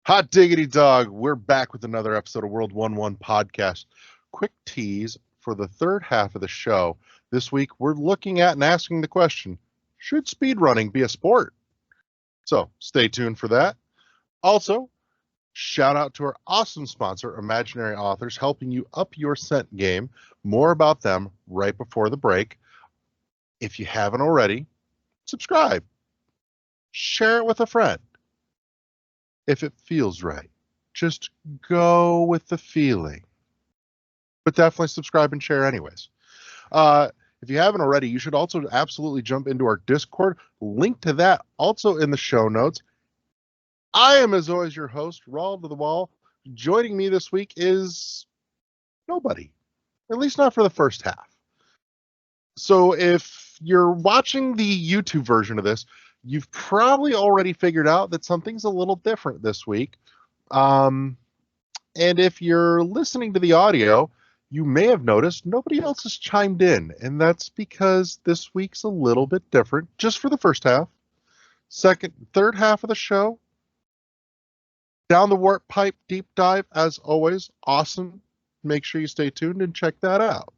Hot diggity dog, we're back with another episode of World 1-1 podcast. Quick tease for the third half of the show. This week, we're looking at and asking the question, should speedrunning be a sport? So stay tuned for that. Also, shout out to our awesome sponsor, Imaginary Authors, helping you up your scent game. More about them right before the break. If you haven't already, subscribe. Share it with a friend. If it feels right, just go with the feeling. But definitely subscribe and share anyways. If you haven't already, you should also absolutely jump into our Discord. Link to that also in the show notes. I am, as always, your host, Rawl to the Wall. Joining me this week is nobody, at least not for the first half. So if you're watching the YouTube version of this, you've probably already figured out that something's a little different this week. And if you're listening to the audio, you may have noticed nobody else has chimed in, and that's because this week's a little bit different, just for the first half. Third half of the show, down the warp pipe deep dive, as always, awesome. Make sure you stay tuned and check that out.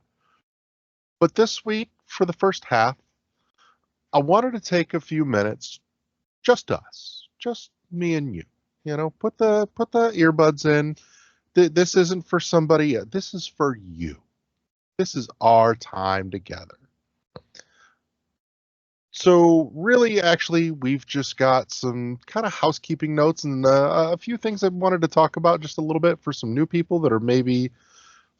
But this week, for the first half, I wanted to take a few minutes, just us, just me and you. You know, put the earbuds in. This isn't for somebody. This is for you. This is our time together. So really, actually, we've just got some kind of housekeeping notes and a few things I wanted to talk about just a little bit for some new people that are maybe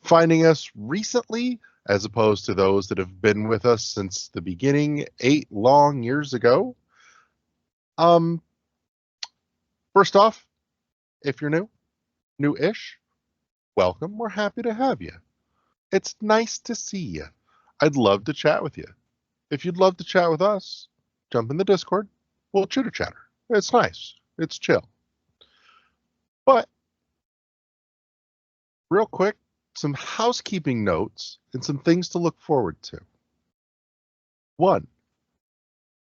finding us recently, as opposed to those that have been with us since the beginning 8 long years ago. First off, if you're new-ish, welcome. We're happy to have you. It's nice to see you. I'd love to chat with you. If you'd love to chat with us, jump in the Discord. We'll chitter-chatter. It's nice. It's chill. But, real quick, some housekeeping notes and some things to look forward to. 1,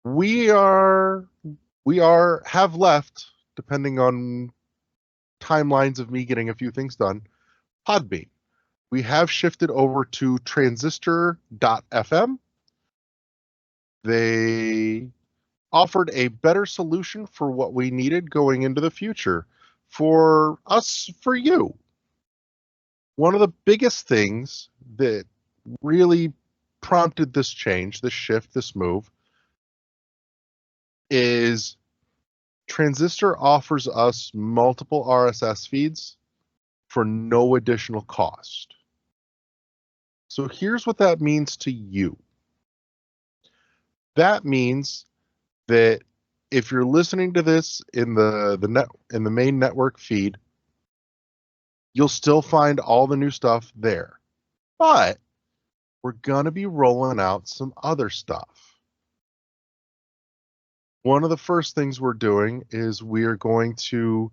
we have left, depending on timelines of me getting a few things done, Podbean. We have shifted over to transistor.fm. They offered a better solution for what we needed going into the future. For us, for you. One of the biggest things that really prompted this change, this shift, this move, is Transistor offers us multiple RSS feeds for no additional cost. So here's what that means to you. That means that if you're listening to this in the main network feed, you'll still find all the new stuff there. But we're going to be rolling out some other stuff. One of the first things we're doing is we're going to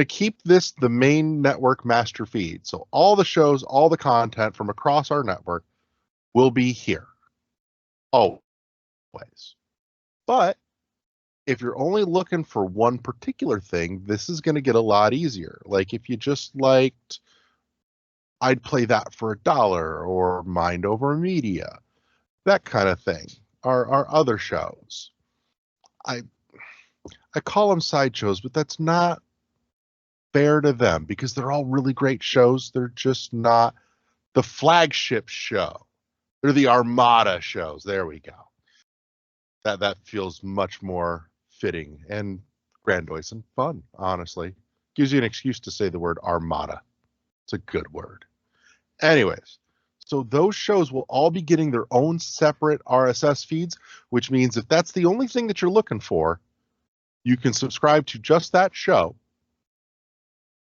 keep this the main network master feed. So all the shows, all the content from across our network will be here. Always. But if you're only looking for one particular thing, this is going to get a lot easier. Like if you just liked I'd Play That for $1 or Mind Over Media, that kind of thing, our other shows. I call them sideshows, but that's not fair to them because they're all really great shows. They're just not the flagship show. They're the Armada shows. There we go. That feels much more fitting and grandiose and fun, honestly. Gives you an excuse to say the word Armada. It's a good word. Anyways, so those shows will all be getting their own separate RSS feeds, which means if that's the only thing that you're looking for, you can subscribe to just that show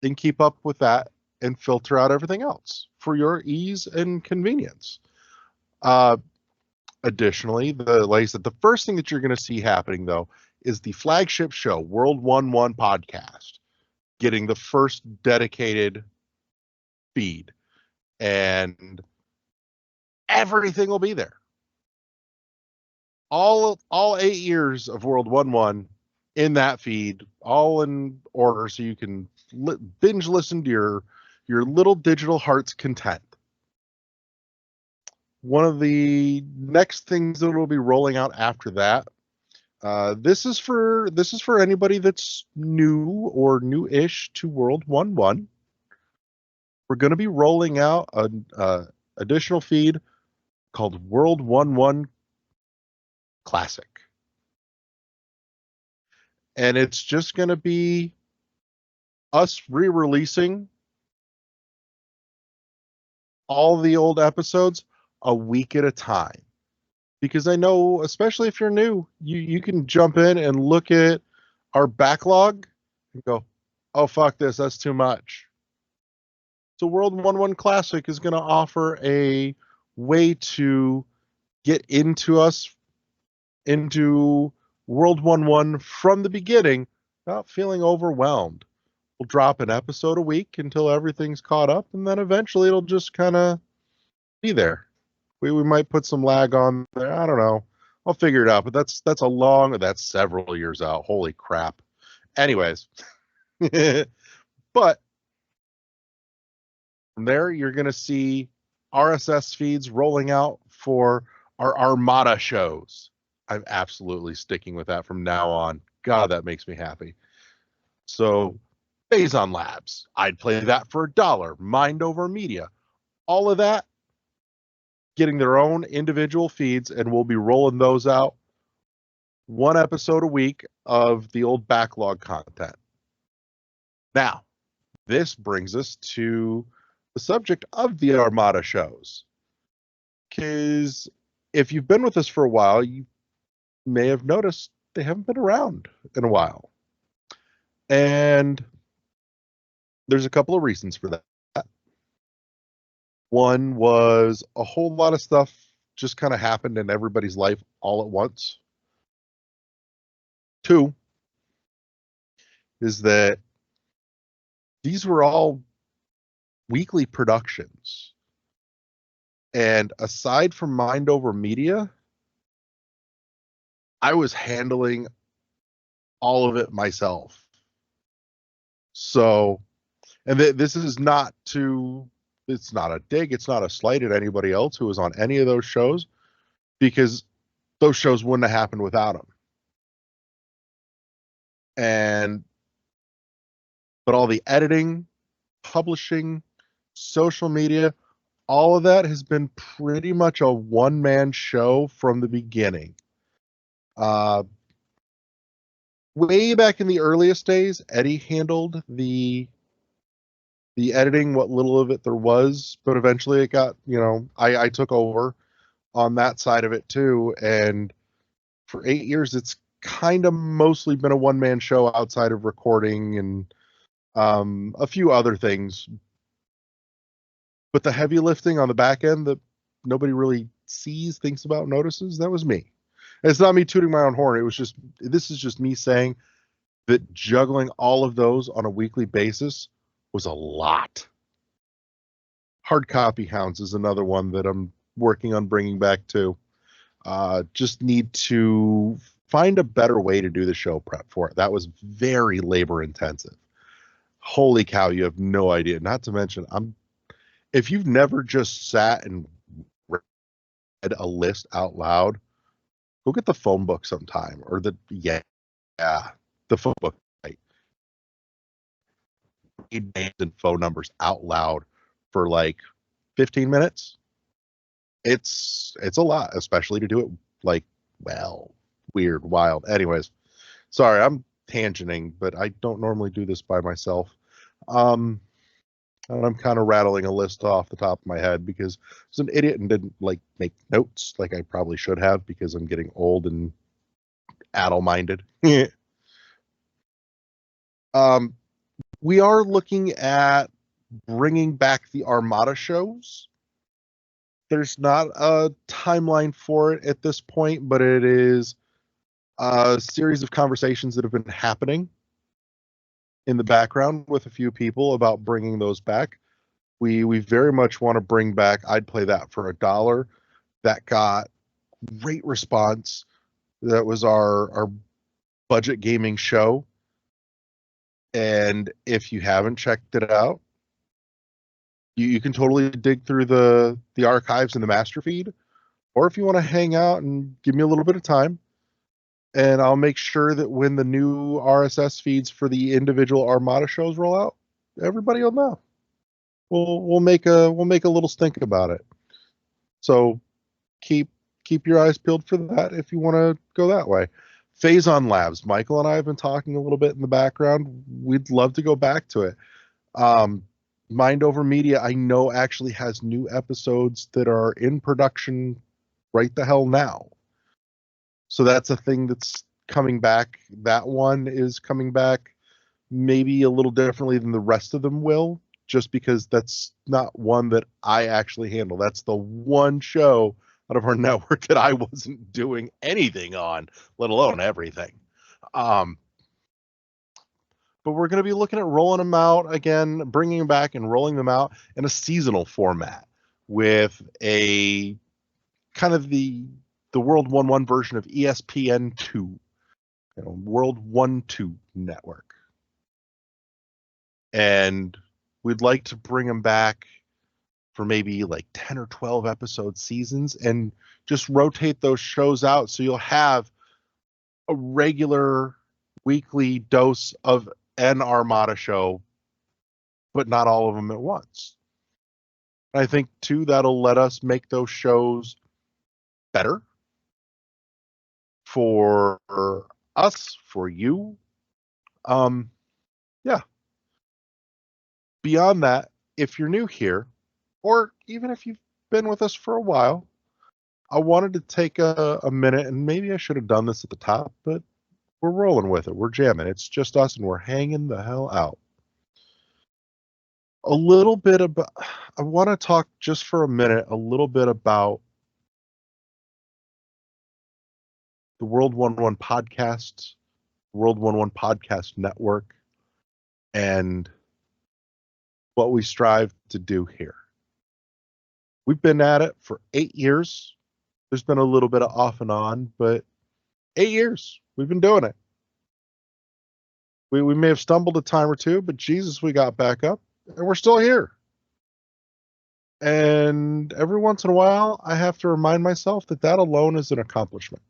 and keep up with that and filter out everything else for your ease and convenience. Additionally, like I said, the first thing that you're going to see happening, though, is the flagship show, World 1-1 Podcast, getting the first dedicated feed. And everything will be there. All 8 years of World 1-1 in that feed, all in order, so you can binge listen to your little digital heart's content. One of the next things that will be rolling out after that, this is for anybody that's new or new-ish to World 1-1. We're going to be rolling out an additional feed called World 1-1 Classic. And it's just going to be us re-releasing all the old episodes a week at a time. Because I know, especially if you're new, you can jump in and look at our backlog and go, oh, fuck this, that's too much. So World 1-1 Classic is going to offer a way to get into World 1-1 from the beginning without feeling overwhelmed. We'll drop an episode a week until everything's caught up, and then eventually it'll just kind of be there. We might put some lag on there. I don't know. I'll figure it out, but that's several years out. Holy crap. Anyways, but from there, you're going to see RSS feeds rolling out for our Armada shows. I'm absolutely sticking with that from now on. God, that makes me happy. So, Phazon Labs, I'd play that for $1. Mind Over Media, all of that getting their own individual feeds, and we'll be rolling those out one episode a week of the old backlog content. Now, this brings us to the subject of the Armada shows. Because if you've been with us for a while, you may have noticed they haven't been around in a while. And there's a couple of reasons for that. One was a whole lot of stuff just kind of happened in everybody's life all at once. Two is that these were all weekly productions. And aside from Mind Over Media, I was handling all of it myself. So, and this is not it's not a dig, it's not a slight at anybody else who was on any of those shows, because those shows wouldn't have happened without them. But all the editing, publishing, social media, all of that has been pretty much a one-man show from the beginning. Way back in the earliest days, Eddie handled the editing, what little of it there was, but eventually it got, I took over on that side of it too. And for 8 years, it's kind of mostly been a one-man show outside of recording and a few other things. But the heavy lifting on the back end that nobody really sees, thinks about, notices, that was me. And it's not me tooting my own horn. This is just me saying that juggling all of those on a weekly basis was a lot. Hard Copy Hounds is another one that I'm working on bringing back too. Just need to find a better way to do the show prep for it. That was very labor intensive. Holy cow, you have no idea. Not to mention, if you've never just sat and read a list out loud, go get the phone book sometime, or the phone book. Right? Read names and phone numbers out loud for like 15 minutes. It's a lot, especially to do it weird, wild. Anyways, sorry, I'm tangenting, but I don't normally do this by myself. And I'm kind of rattling a list off the top of my head because I was an idiot and didn't make notes like I probably should have, because I'm getting old and addle-minded. We are looking at bringing back the Armada shows. There's not a timeline for it at this point, but it is a series of conversations that have been happening in the background with a few people about bringing those back. We very much want to bring back I'd Play That for $1. That got great response. That was our budget gaming show. And if you haven't checked it out, you can totally dig through the archives in the master feed. Or if you want to hang out and give me a little bit of time, and I'll make sure that when the new RSS feeds for the individual Armada shows roll out, everybody will know. We'll make a little stink about it. So keep your eyes peeled for that if you want to go that way. Phazon Labs. Michael and I have been talking a little bit in the background. We'd love to go back to it. Mind Over Media, I know, actually has new episodes that are in production right the hell now. So that's a thing that's coming back. That one is coming back maybe a little differently than the rest of them will, just because that's not one that I actually handle. That's the one show out of our network that I wasn't doing anything on, let alone everything. But we're going to be looking at rolling them out again, bringing them back and rolling them out in a seasonal format with a kind of the World 1-1 version of ESPN2, World 1-2 network. And we'd like to bring them back for maybe like 10 or 12 episode seasons and just rotate those shows out so you'll have a regular weekly dose of an Armada show, but not all of them at once. I think, too, that'll let us make those shows better for us, for you. Yeah. Beyond that, if you're new here, or even if you've been with us for a while, I wanted to take a minute, and maybe I should have done this at the top, but we're rolling with it. We're jamming. It's just us, and we're hanging the hell out. A little bit about, I want to talk just for a minute, a little bit about the World 1-1 podcast, World 1-1 podcast network, and what we strive to do here. We've been at it for 8 years. There's been a little bit of off and on, but 8 years we've been doing it. We may have stumbled a time or two, but Jesus, we got back up, and we're still here. And every once in a while, I have to remind myself that alone is an accomplishment.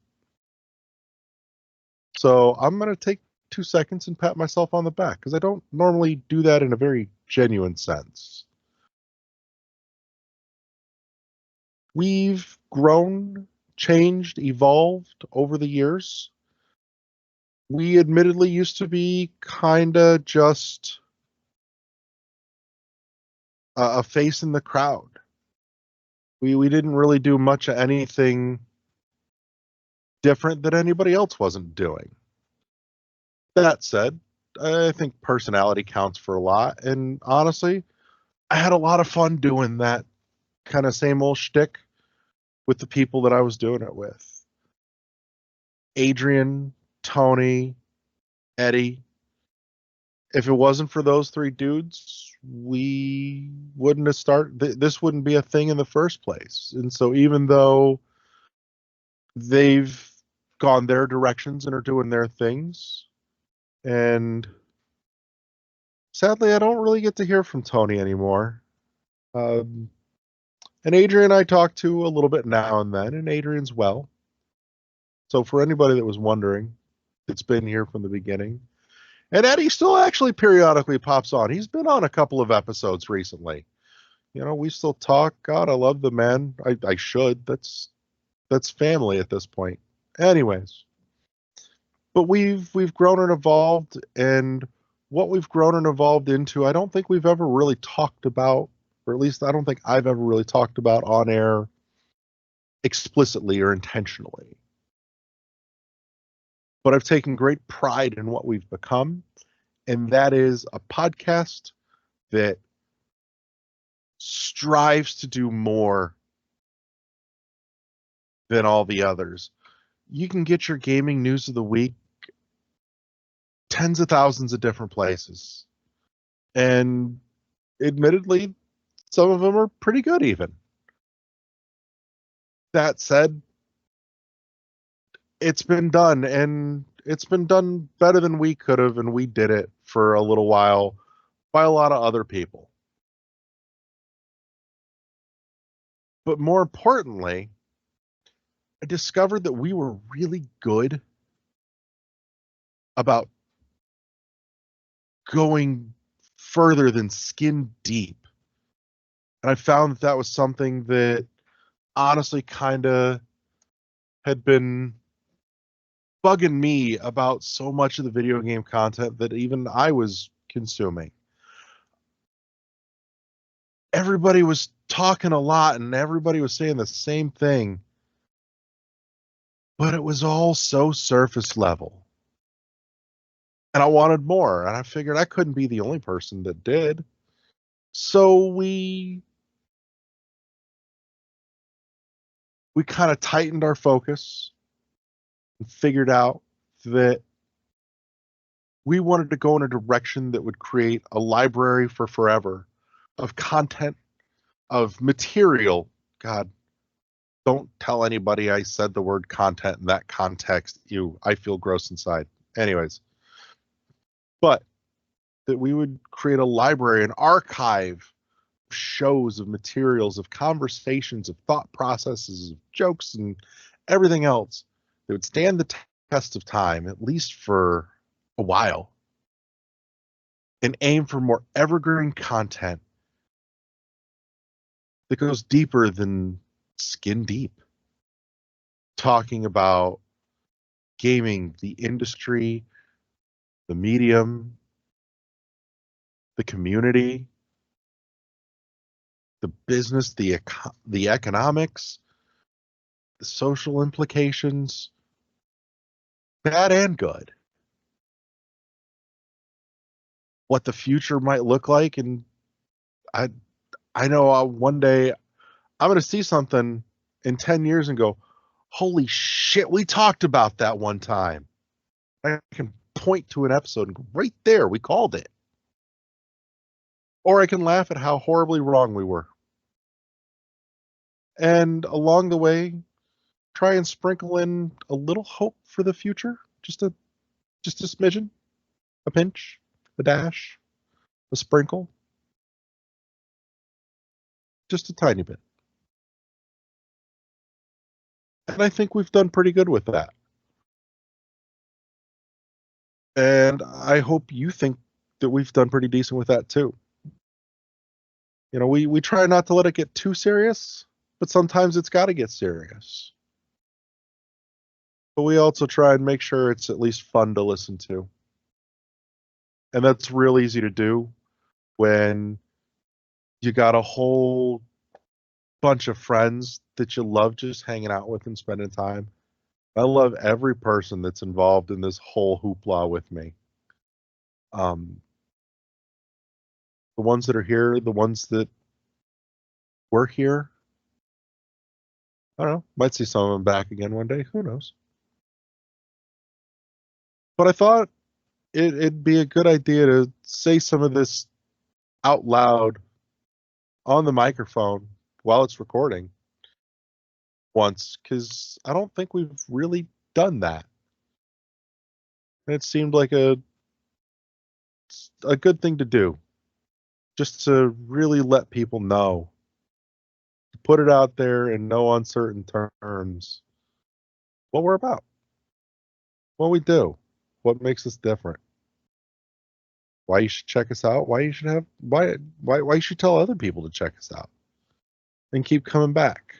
So I'm going to take 2 seconds and pat myself on the back, because I don't normally do that in a very genuine sense. We've grown, changed, evolved over the years. We admittedly used to be kind of just a face in the crowd. We didn't really do much of anything different that anybody else wasn't doing. That said, I think personality counts for a lot. And honestly, I had a lot of fun doing that kind of same old shtick with the people that I was doing it with. Adrian, Tony, Eddie. If it wasn't for those 3 dudes, we wouldn't have started. This wouldn't be a thing in the first place. And so even though they've gone their directions and are doing their things, and sadly, I don't really get to hear from Tony anymore. And Adrian I talk to a little bit now and then, and Adrian's well. So for anybody that was wondering, it's been here from the beginning. And Eddie still actually periodically pops on. He's been on a couple of episodes recently. We still talk. God, I love the man. I should. That's family at this point. Anyways. But we've grown and evolved, and what we've grown and evolved into, I don't think we've ever really talked about, or at least I don't think I've ever really talked about on air explicitly or intentionally. But I've taken great pride in what we've become, and that is a podcast that strives to do more than all the others. You can get your gaming news of the week tens of thousands of different places. And admittedly, some of them are pretty good even. That said, it's been done, and It's been done better than we could have, and we did it for a little while by a lot of other people. But more importantly, I discovered that we were really good about going further than skin deep. And I found that was something that honestly kind of had been bugging me about so much of the video game content that even I was consuming. Everybody was talking a lot and everybody was saying the same thing, but it was all so surface level. And I wanted more, and I figured I couldn't be the only person that did. So we kind of tightened our focus and figured out that we wanted to go in a direction that would create a library for forever of content, of material. God, don't tell anybody I said the word content in that context. I feel gross inside. Anyways, but that we would create a library, an archive of shows, of materials, of conversations, of thought processes, of jokes, and everything else that would stand the test of time, at least for a while, and aim for more evergreen content that goes deeper than skin deep. Talking about gaming, the industry, the medium, the community, the business, the economics, the social implications, bad and good. What the future might look like, and I know one day I'm going to see something in 10 years and go, holy shit, we talked about that one time. I can point to an episode and go, right there, we called it. Or I can laugh at how horribly wrong we were. And along the way, try and sprinkle in a little hope for the future. Just a smidgen, a pinch, a dash, a sprinkle. Just a tiny bit. And I think we've done pretty good with that. And I hope you think that we've done pretty decent with that too. We try not to let it get too serious, but sometimes it's got to get serious. But we also try and make sure it's at least fun to listen to. And that's real easy to do when you got a whole bunch of friends that you love just hanging out with and spending time. I love every person that's involved in this whole hoopla with me. The ones that are here, the ones that were here. I don't know. Might see some of them back again one day. Who knows? But I thought it'd be a good idea to say some of this out loud on the microphone while it's recording once, because I don't think we've really done that. And it seemed like a good thing to do, just to really let people know, put it out there in no uncertain terms what we're about, what we do, what makes us different, why you should check us out, why you should tell other people to check us out and keep coming back.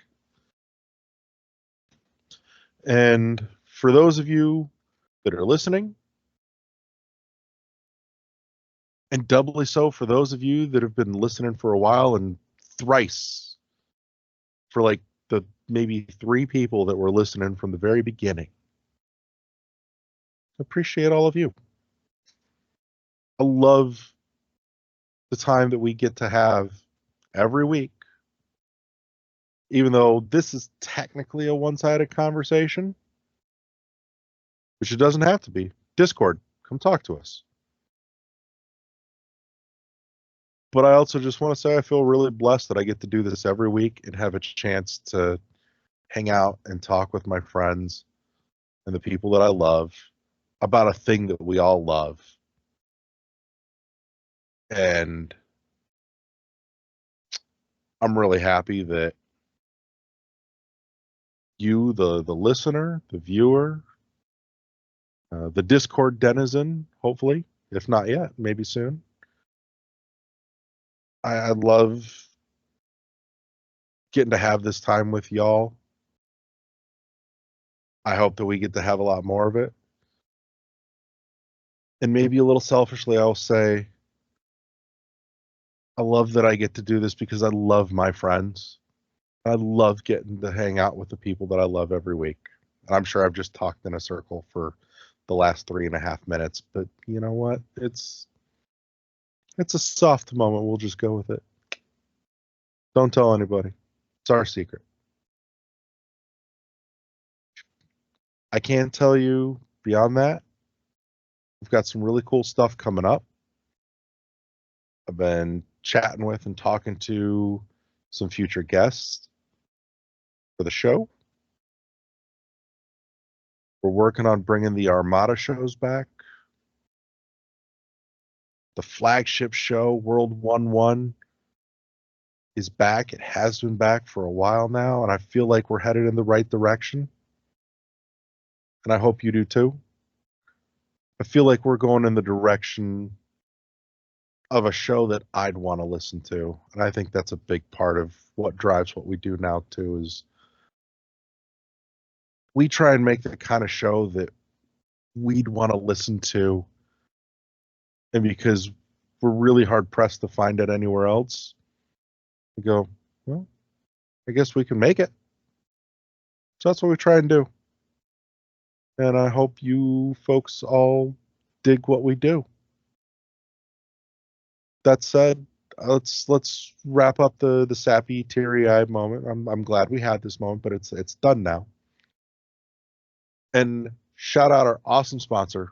And for those of you that are listening, and doubly so for those of you that have been listening for a while, and thrice for like the maybe 3 people that were listening from the very beginning, appreciate all of you. I love the time that we get to have every week, even though this is technically a one-sided conversation, which it doesn't have to be. Discord, come talk to us. But I also just want to say I feel really blessed that I get to do this every week and have a chance to hang out and talk with my friends and the people that I love about a thing that we all love. And I'm really happy that you, the listener, the viewer, the Discord denizen, hopefully, if not yet, maybe soon. I love getting to have this time with y'all. I hope that we get to have a lot more of it. And maybe a little selfishly, I'll say, I love that I get to do this because I love my friends. I love getting to hang out with the people that I love every week. And I'm sure I've just talked in a circle for the last 3.5 minutes, but you know what? It's a soft moment. We'll just go with it. Don't tell anybody. It's our secret. I can't tell you beyond that. We've got some really cool stuff coming up. I've been chatting with and talking to some future guests for the show. We're working on bringing the Armada shows back. The flagship show, World 1-1, is back. It has been back for a while now, and I feel like we're headed in the right direction. And I hope you do too. I feel like we're going in the direction of a show that I'd want to listen to. And I think that's a big part of what drives what we do now too, is we try and make the kind of show that we'd want to listen to. And because we're really hard pressed to find it anywhere else, we go, well, I guess we can make it. So that's what we try and do. And I hope you folks all dig what we do. That said, let's wrap up the sappy, teary-eyed moment. I'm glad we had this moment, but it's done now. And shout out our awesome sponsor,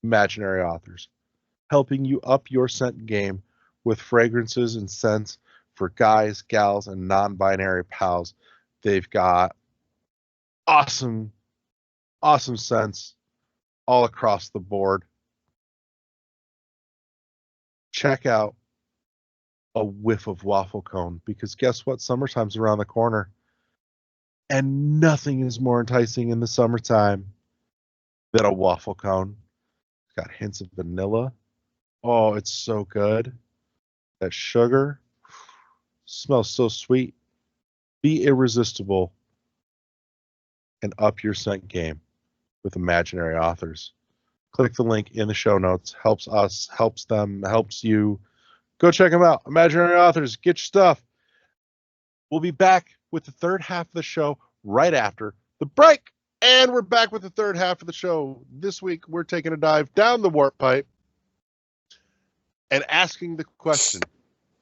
Imaginary Authors, helping you up your scent game with fragrances and scents for guys, gals, and non-binary pals. They've got awesome scents all across the board. Check out a whiff of waffle cone, because guess what? Summertime's around the corner. And nothing is more enticing in the summertime than a waffle cone. It's got hints of vanilla. Oh, it's so good. That sugar smells so sweet. Be irresistible and up your scent game with Imaginary Authors. Click the link in the show notes. Helps us, helps them, helps you. Go check them out. Imaginary Authors, get your stuff. We'll be back with the third half of the show right after the break. And we're back with the third half of the show. This week, we're taking a dive down the warp pipe and asking the question,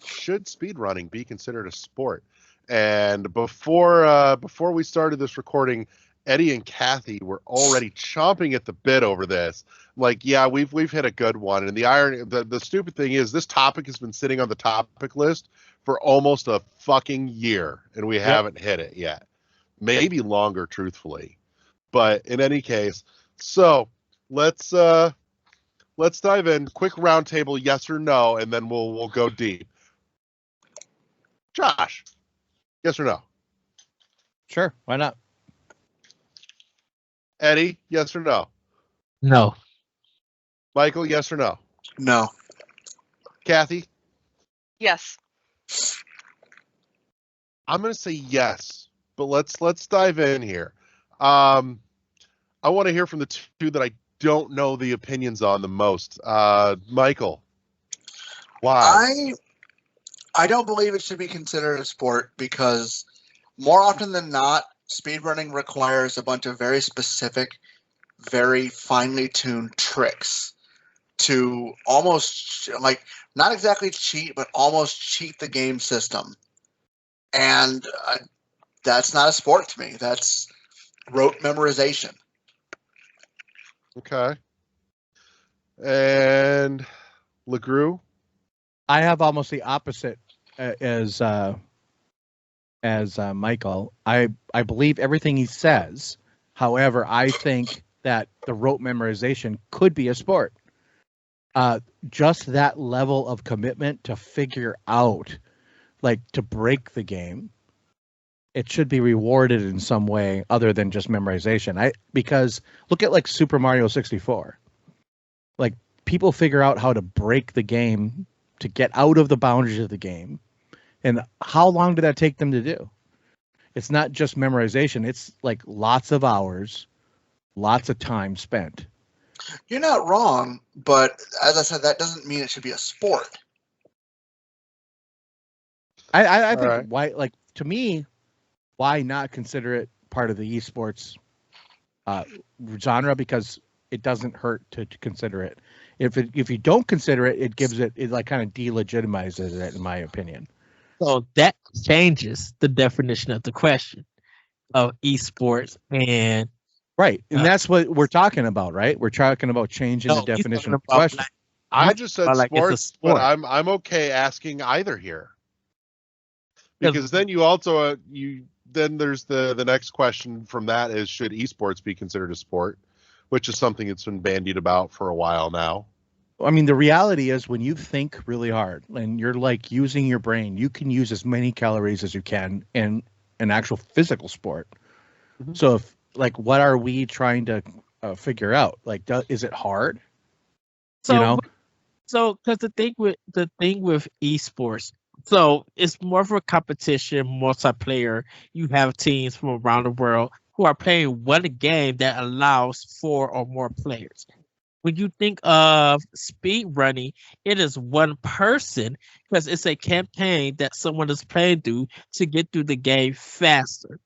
should speedrunning be considered a sport? And before we started this recording, Eddie and Kathy were already chomping at the bit over this. Like, yeah, we've hit a good one. And the irony, the stupid thing is, this topic has been sitting on the topic list for almost a fucking year, and we haven't hit it yet. Maybe longer, truthfully. But in any case, so let's dive in. Quick roundtable, yes or no, and then we'll go deep. Josh, yes or no? Sure, why not? Eddie, yes or no? No. Michael, yes or no? No. Kathy? Yes. I'm going to say yes, but let's dive in here. I want to hear from the two that I don't know the opinions on the most. Michael, why? I don't believe it should be considered a sport because more often than not, speedrunning requires a bunch of very specific, very finely tuned tricks to almost, like, not exactly cheat, but almost cheat the game system. And that's not a sport to me. That's rote memorization. Okay. And LeGrew? I have almost the opposite as Michael. I believe everything he says. However, I think that the rote memorization could be a sport. Just that level of commitment to figure out, like to break the game, it should be rewarded in some way other than just memorization. Because look at like Super Mario 64. Like people figure out how to break the game to get out of the boundaries of the game. And how long did that take them to do? It's not just memorization. It's like lots of hours, lots of time spent. You're not wrong, but as I said, that doesn't mean it should be a sport. I think right. why, like, to me, why not consider it part of the esports genre? Because it doesn't hurt to consider it. If you don't consider it, it gives it like kind of delegitimizes it, in my opinion. So that changes the definition of the question of esports and right, and that's what we're talking about, right? We're talking about changing the definition of the question. Like, I just said like sports, sport. but I'm okay asking either here, because then you also then there's the next question from that is, should esports be considered a sport, which is something that's been bandied about for a while now. I mean, the reality is when you think really hard and you're like using your brain, you can use as many calories as you can in an actual physical sport. Mm-hmm. So if like, what are we trying to figure out? Like, is it hard? So, you know? So because the thing with esports, so it's more of a competition, multiplayer. You have teams from around the world who are playing one game that allows 4 or more players. When you think of speed running, it is one person because it's a campaign that someone is playing through to get through the game faster,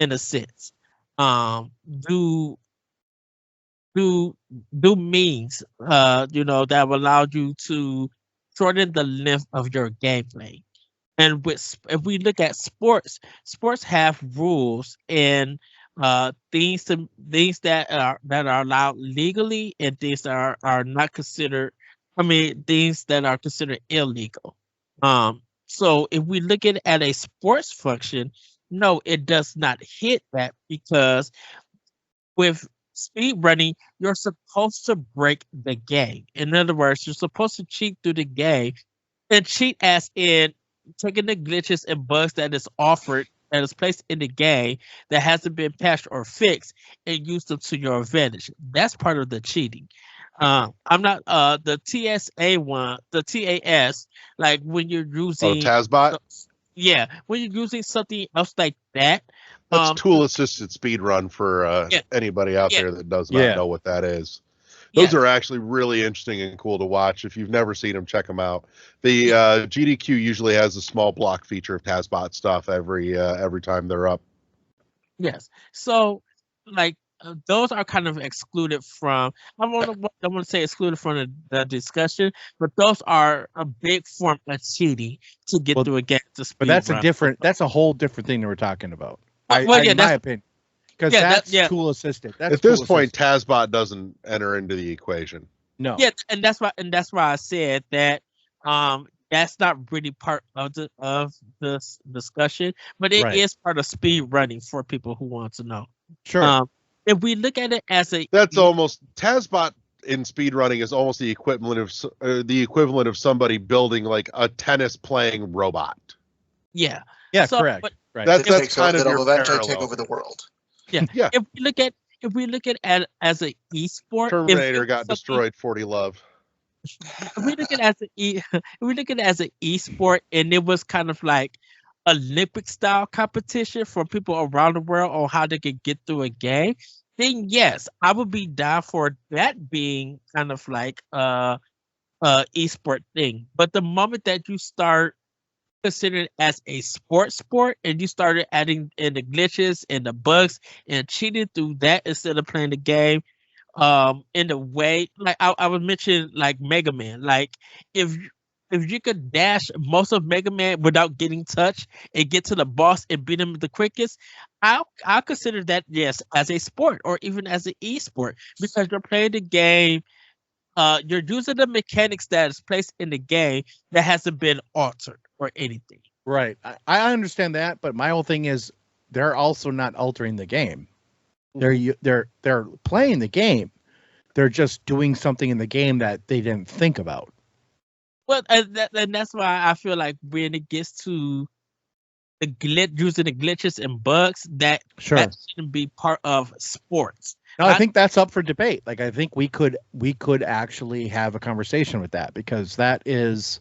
in a sense. Do means that will allow you to shorten the length of your gameplay. And if we look at sports have rules and things that are allowed legally and things that are not considered. I mean, things that are considered illegal. So if we look at a sports function, no, it does not hit that, because with speed running, you're supposed to break the game. In other words, you're supposed to cheat through the game, and cheat as in taking the glitches and bugs that is placed in the game that hasn't been patched or fixed, and use them to your advantage. That's part of the cheating. I'm not the TSA one, the TAS, like when you're using TASBot? Yeah, when you're using something else like that. That's tool assisted speed run for anybody out there that does not know what that is. Those are actually really interesting and cool to watch. If you've never seen them, check them out. The GDQ usually has a small block feature of TASBot stuff every time they're up. Yes. So, like, those are kind of excluded from. I want to say excluded from the discussion, but those are a big form of cheating to get through a game to speed. But that's a whole different thing that we're talking about. In my opinion. Because that's tool assisted. At this point, TASBot doesn't enter into the equation. No. Yeah, and that's why I said that that's not really part of this discussion, but it is part of speed running for people who want to know. Sure. If we look at it as almost TASBot in speed running is almost the equivalent of somebody building like a tennis playing robot. Yeah. Yeah. Correct. Right. That's kind of your eventually take over the world. Yeah. Yeah. If we look at it as an esport, Terminator got destroyed. 40 love. If we look at it as an esport, and it was kind of like Olympic style competition for people around the world on how they could get through a game, then yes, I would be down for that being kind of like esport thing. But the moment that you start considered as a sport and you started adding in the glitches and the bugs and cheating through that instead of playing the game in the way, like I would mention like Mega Man, like if you could dash most of Mega Man without getting touched and get to the boss and beat him the quickest, I'll consider that, yes, as a sport or even as an esport, because you're playing the game. You're using the mechanics that is placed in the game that hasn't been altered or anything. Right. I understand that, but my whole thing is they're also not altering the game. They're playing the game. They're just doing something in the game that they didn't think about. Well, and that's why I feel like when it gets to the using the glitches and bugs, that shouldn't be part of sports. No, I think that's up for debate. Like, I think we could actually have a conversation with that, because that is,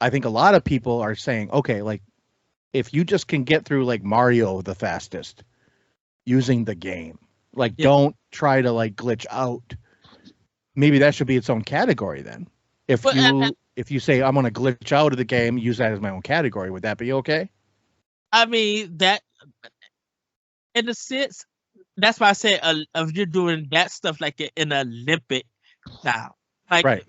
I think a lot of people are saying, okay, like, if you just can get through like Mario the fastest using the game, like, don't try to like glitch out. Maybe that should be its own category then. If you say I'm gonna glitch out of the game, use that as my own category, would that be okay? I mean, that in a sense, that's why I say if you're doing that stuff like in an Olympic style, like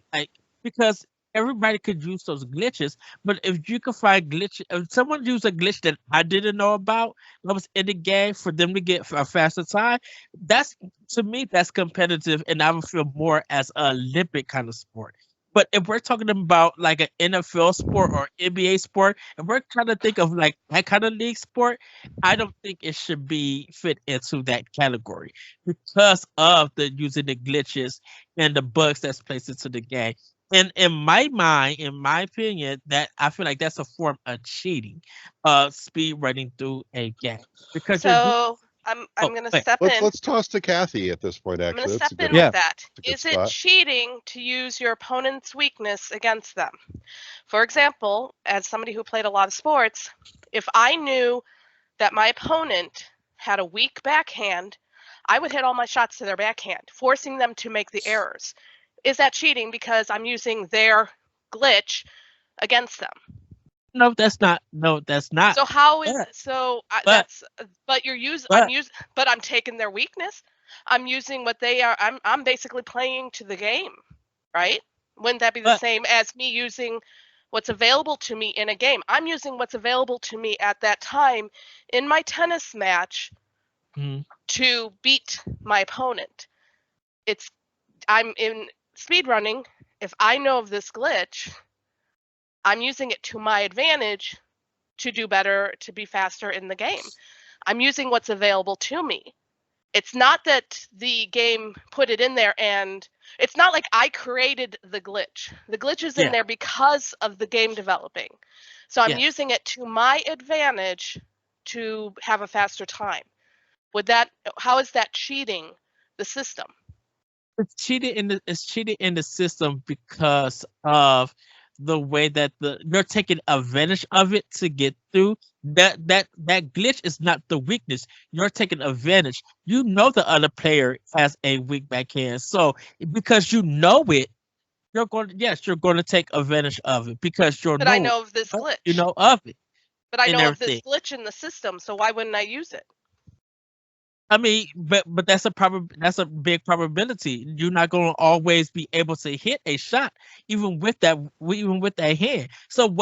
because everybody could use those glitches, but if you could find glitch, if someone used a glitch that I didn't know about that was in the game for them to get a faster time, that's, to me, that's competitive, and I would feel more as an Olympic kind of sport. But if we're talking about like an NFL sport or NBA sport, and we're trying to think of like that kind of league sport, I don't think it should be fit into that category because of the using the glitches and the bugs that's placed into the game. And in my mind, in my opinion, that I feel like that's a form of cheating, speed running through a game. Because I'm going to step in. Let's toss to Kathy at this point. Actually, I'm going to step in with that. Is it cheating to use your opponent's weakness against them? For example, as somebody who played a lot of sports, if I knew that my opponent had a weak backhand, I would hit all my shots to their backhand, forcing them to make the errors. Is that cheating because I'm using their glitch against them? No, that's not. No, that's not. So how is that's? But you're using. But I'm taking their weakness. I'm using what they are. I'm basically playing to the game, right? Wouldn't that be the same as me using what's available to me in a game? I'm using what's available to me at that time in my tennis match to beat my opponent. I'm in speedrunning. If I know of this glitch, I'm using it to my advantage to do better, to be faster in the game. I'm using what's available to me. It's not that the game put it in there, and it's not like I created the glitch. The glitch is in there because of the game developing. So I'm using it to my advantage to have a faster time. How is that cheating the system? It's cheating in the system because of the way that you're taking advantage of it to get through. That glitch is not the weakness. You're taking advantage. You know the other player has a weak backhand, so because you know it, you're going to take advantage of it because I know of this glitch. You know of it. But I know of this glitch in the system, so why wouldn't I use it? I mean, but that's a big probability. You're not going to always be able to hit a shot, even with that hand. So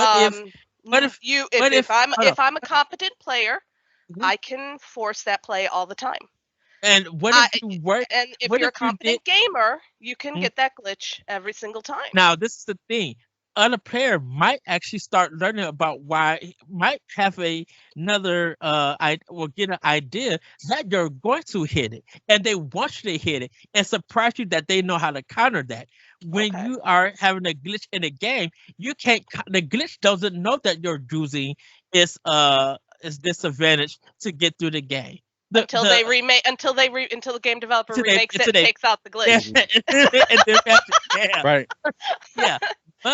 if I'm a competent player, I can force that play all the time. And if you're a competent gamer, you can get that glitch every single time. Now, this is the thing. Other player might actually start learning about might have get an idea that you're going to hit it, and they want you to hit it, and surprise you that they know how to counter that. When you are having a glitch in a game, you can't. The glitch doesn't know that you're using its disadvantage to get through the game. Until the game developer remakes it and takes out the glitch. Right. Yeah.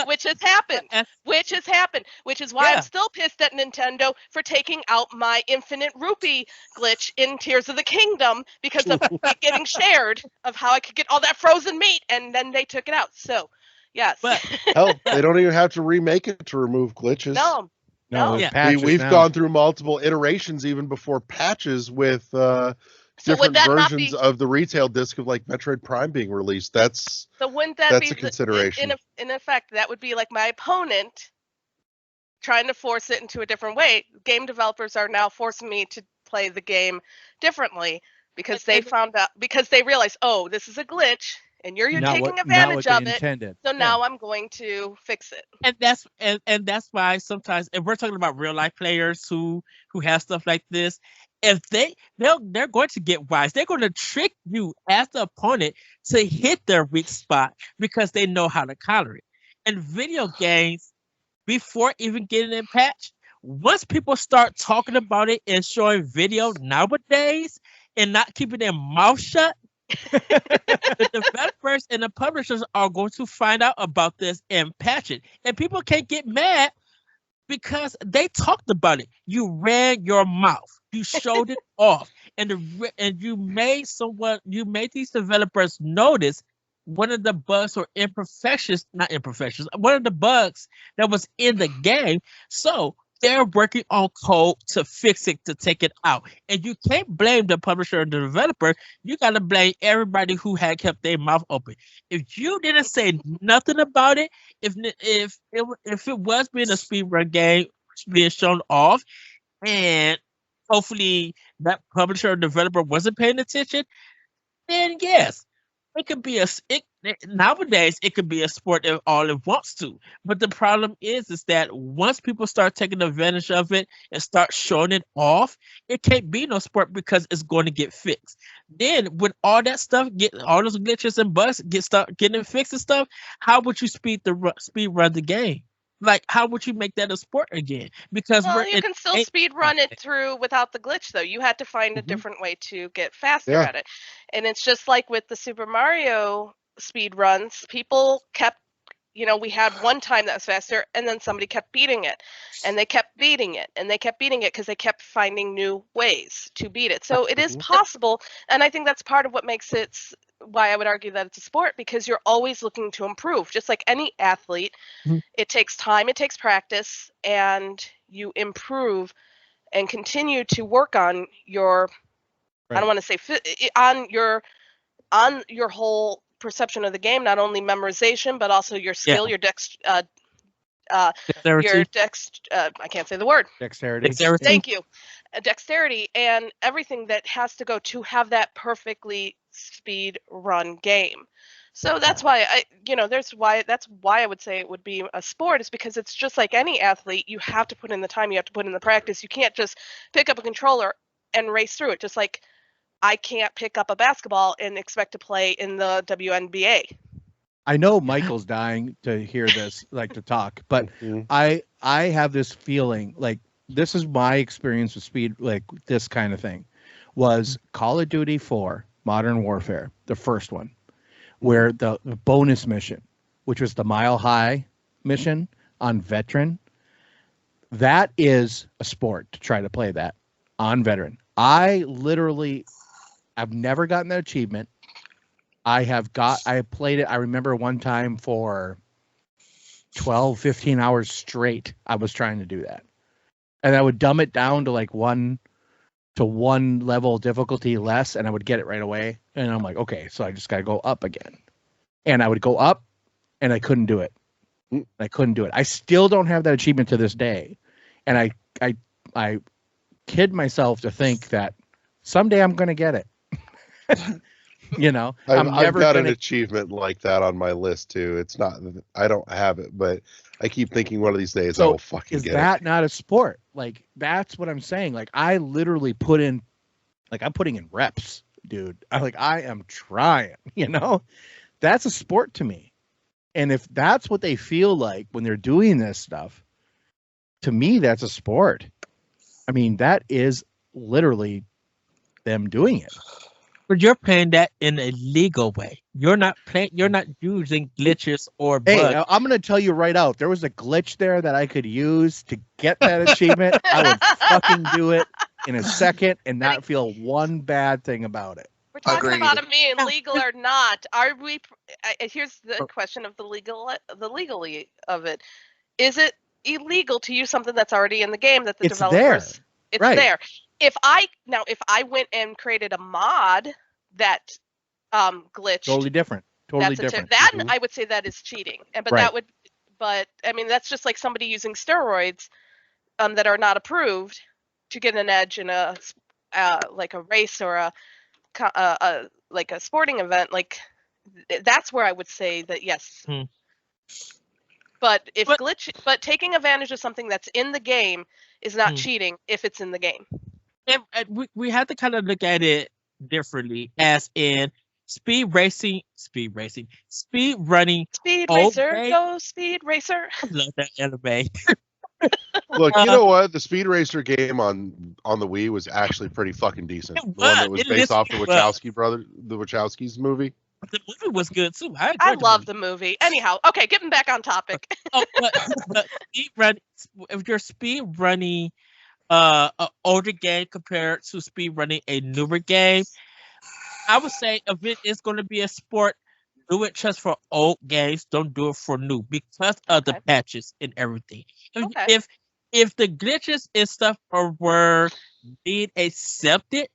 Which has happened. Which is why I'm still pissed at Nintendo for taking out my infinite rupee glitch in Tears of the Kingdom because of it getting shared of how I could get all that frozen meat, and then they took it out. So, yes. Hell, they don't even have to remake it to remove glitches. No. We've gone through multiple iterations even before patches with different versions of the retail disc of like Metroid Prime being released. That's a consideration. In effect, that would be like my opponent trying to force it into a different way. Game developers are now forcing me to play the game differently because they realize, oh, this is a glitch. And you're taking advantage of it. So now I'm going to fix it. And that's why sometimes, if we're talking about real life players who have stuff like this, if they're going to get wise. They're going to trick you as the opponent to hit their weak spot because they know how to counter it. And video games, before even getting it patched, once people start talking about it and showing video nowadays and not keeping their mouth shut, the developers and the publishers are going to find out about this and patch it. And people can't get mad because they talked about it. You ran your mouth. You showed it off, and you made these developers notice one of the bugs or not imperfections, one of the bugs that was in the game. So they're working on code to fix it, to take it out. And you can't blame the publisher or the developer. You got to blame everybody who had kept their mouth open. If you didn't say nothing about it, if it was being a speedrun game being shown off, and hopefully that publisher or developer wasn't paying attention, then yes, it could be nowadays it could be a sport if all it wants to. But the problem is that once people start taking advantage of it and start showing it off, it can't be no sport because it's going to get fixed. Then when all that stuff all those glitches and bugs start getting fixed and stuff, how would you speed run the game? Like, how would you make that a sport again? Because you can still speed run it through without the glitch, though. You had to find a different way to get faster at it. And it's just like with the Super Mario speed runs, people kept, we had one time that was faster, and then somebody kept beating it, and they kept beating it, and they kept beating it because they kept finding new ways to beat it. So it is possible, and I think that's part of what makes it why I would argue that it's a sport, because you're always looking to improve. Just like any athlete, it takes time, it takes practice, and you improve and continue to work on your, I don't want to say on your whole perception of the game, not only memorization, but also your skill, your I can't say the word. Dexterity. Thank you. Dexterity and everything that has to go to have that perfectly speed run game. So that's why that's why I would say it would be a sport, is because it's just like any athlete. You have to put in the time, you have to put in the practice. You can't just pick up a controller and race through it. Just like I can't pick up a basketball and expect to play in the WNBA. I know Michael's dying to hear this, like to talk, but I have this feeling like this is my experience with speed, like this kind of thing, was Call of Duty 4 Modern Warfare, the first one, where the bonus mission, which was the Mile High mission on Veteran, that is a sport to try to play that on Veteran. I've never gotten that achievement. I played it. I remember one time for 12, 15 hours straight, I was trying to do that. And I would dumb it down to like one level difficulty less, and I would get it right away. And I'm like, okay, so I just got to go up again. And I would go up, and I couldn't do it. I still don't have that achievement to this day. And I kid myself to think that someday I'm going to get it. I've got an achievement like that on my list too. It's not, I don't have it, but I keep thinking one of these days I will fucking get it. Is that not a sport? Like, that's what I'm saying. Like, I literally I'm putting in reps, dude. I am trying, that's a sport to me. And if that's what they feel like when they're doing this stuff, to me, that's a sport. I mean, that is literally them doing it. But you're playing that in a legal way. You're not using glitches or bugs. Hey, I'm going to tell you right out. There was a glitch there that I could use to get that achievement. I would fucking do it in a second and not feel one bad thing about it. We're talking about it being legal or not. Are we? Here's the question of the legally of it. Is it illegal to use something that's already in the game that the developers? There. It's there. If I went and created a mod that glitched, totally different. I would say that is cheating. But I mean, that's just like somebody using steroids that are not approved to get an edge in a like a race or a sporting event. Like, that's where I would say that yes. But but taking advantage of something that's in the game is not cheating if it's in the game. we have to kind of look at it differently, as in speed racing, speed running. Speed Okay, Racer, go Speed Racer. I love that anime. Look, you know what? The Speed Racer game on the Wii was actually pretty fucking decent. It The one that was. was It based off the literally was. the Wachowskis movie. The movie was good too. I I enjoyed love the movie. the movie. Anyhow, okay, getting back on topic. But speed run, if you're speed running an older game compared to speed running a newer game, I would say if it is going to be a sport, do it just for old games. Don't do it for new, because of the Okay. patches and everything. Okay. If the glitches and stuff were being accepted,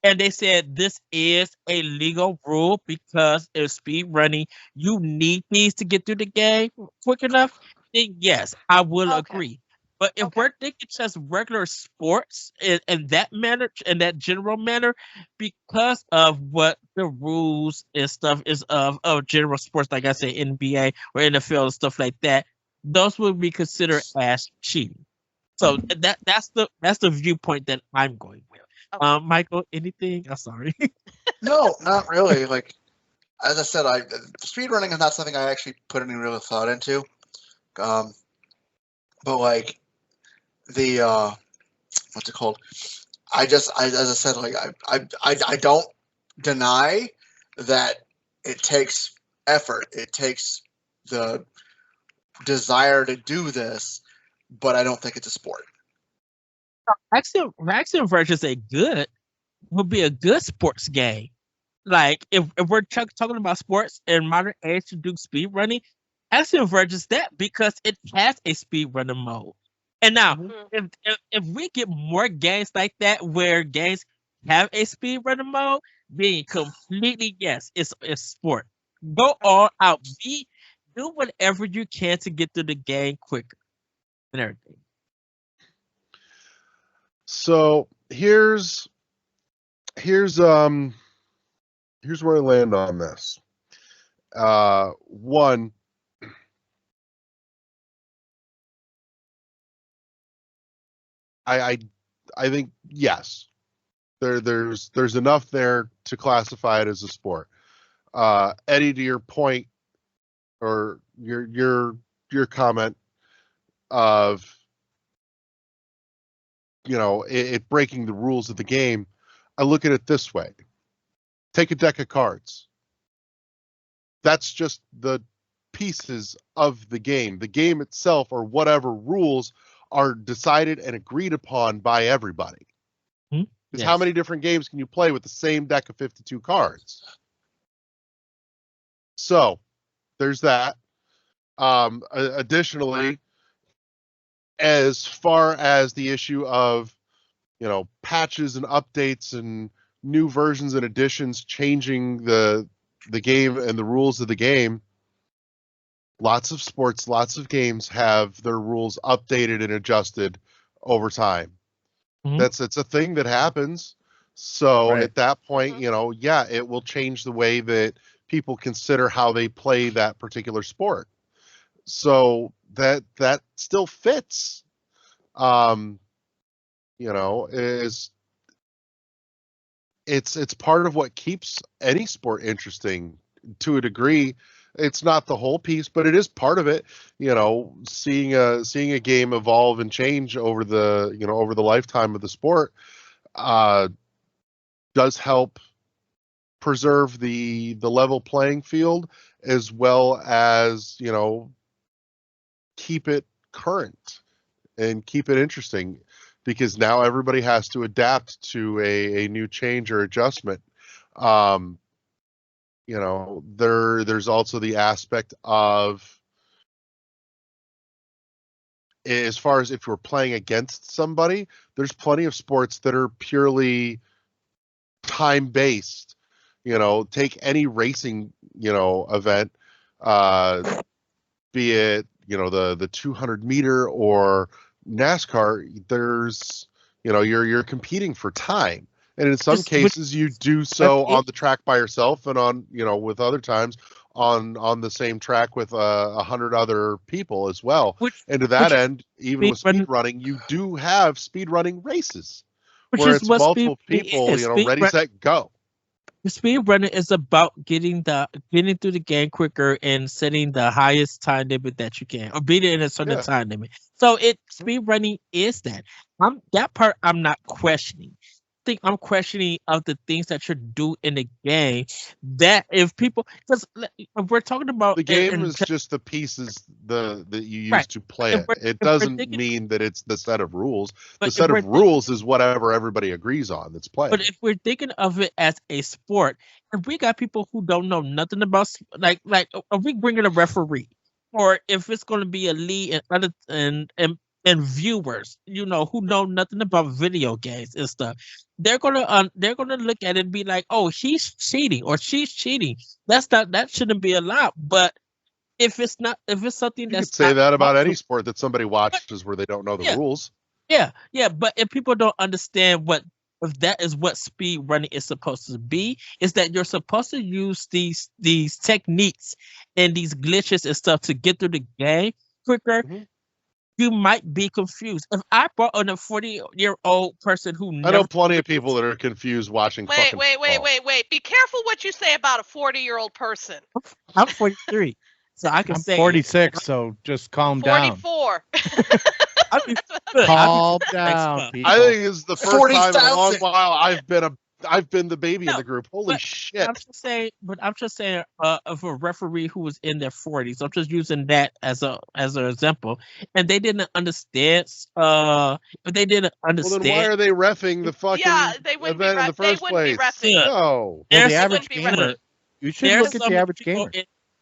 and they said this is a legal rule because it's speed running, you need these to get through the game quick enough, then yes, I will Okay. agree. But if Okay. we're thinking just regular sports in that manner, in that general manner, because of what the rules and stuff is of general sports, like I said, NBA or NFL and stuff like that, those would be considered as cheating. So that's the viewpoint that I'm going with. Okay. Michael, anything? I'm sorry. No, not really. Like as I said, speedrunning is not something I actually put any real thought into. But like the what's it called? As I said, like I don't deny that it takes effort. It takes the desire to do this, but I don't think it's a sport. Action Versus would be a good sports game. Like if we're talking about sports in modern age to do speed running, Action Versus that, because it has a speed running mode. And now, Mhm. if we get more games like that where games have a speed running mode, being completely yes, it's sport. Go all out. Do whatever you can to get through the game quicker and everything. So here's where I land on this. One, I think yes, there's enough there to classify it as a sport. Eddie, to your point or your comment of it breaking the rules of the game, I look at it this way: take a deck of cards. That's just the pieces of the game. The game itself, or whatever rules, are decided and agreed upon by everybody. Because how many different games can you play with the same deck of 52 cards? So there's that. Additionally, as far as the issue of patches and updates and new versions and additions changing the game and the rules of the game, lots of sports, lots of games have their rules updated and adjusted over time. It's a thing that happens. So Right. at that point, yeah, it will change the way that people consider how they play that particular sport. So that still fits. Is it's part of what keeps any sport interesting to a degree. It's not the whole piece, but it is part of it. Seeing a game evolve and change over the lifetime of the sport does help preserve the level playing field, as well as keep it current and keep it interesting, because now everybody has to adapt to a new change or adjustment. There's also the aspect of, as far as if you're playing against somebody, there's plenty of sports that are purely time based. Take any racing event, be it the 200 meter or NASCAR. There's you're competing for time, and in some cases you do so on the track by yourself, and on with other times on the same track with 100 other people as well. And to that end, even with speed running, you do have speed running races which where is it's what multiple speed people, is. ready, set, go. Speed running is about getting through the game quicker and setting the highest time limit that you can, or beating it in a certain time limit. So speed running is that. That part I'm not questioning. I think I'm questioning of the things that you do in the game. That if people, because we're talking about the game is just the pieces that you use right. to play it. It doesn't mean that it's the set of rules. The set of rules is whatever everybody agrees on that's playing. But if we're thinking of it as a sport, and we got people who don't know nothing about, like if we bring in a referee, or if it's going to be a lead and other and viewers, who know nothing about video games and stuff, they're gonna look at it and be like, oh, he's cheating or she's cheating. That shouldn't be allowed. But if it's something you that's could say that about any sport that somebody watches where they don't know the rules. Yeah, but if people don't understand if that is what speed running is supposed to be, is that you're supposed to use these techniques and these glitches and stuff to get through the game quicker. Mm-hmm. You might be confused. If I brought on a 40-year-old person I know plenty of people that are confused watching. Wait. Be careful what you say about a 40-year-old person. I'm 43, so I can I'm say 46. So just calm 44. down. Calm down. People. I think it's the first time in a long while I've been the baby in the group. Holy shit! I'm just saying. Of a referee who was in their 40s, I'm just using that as an example, and they didn't understand. If they didn't understand, well, then why are they reffing the fucking event in the first place? No, well, the average gamer. You should look at the average gamer.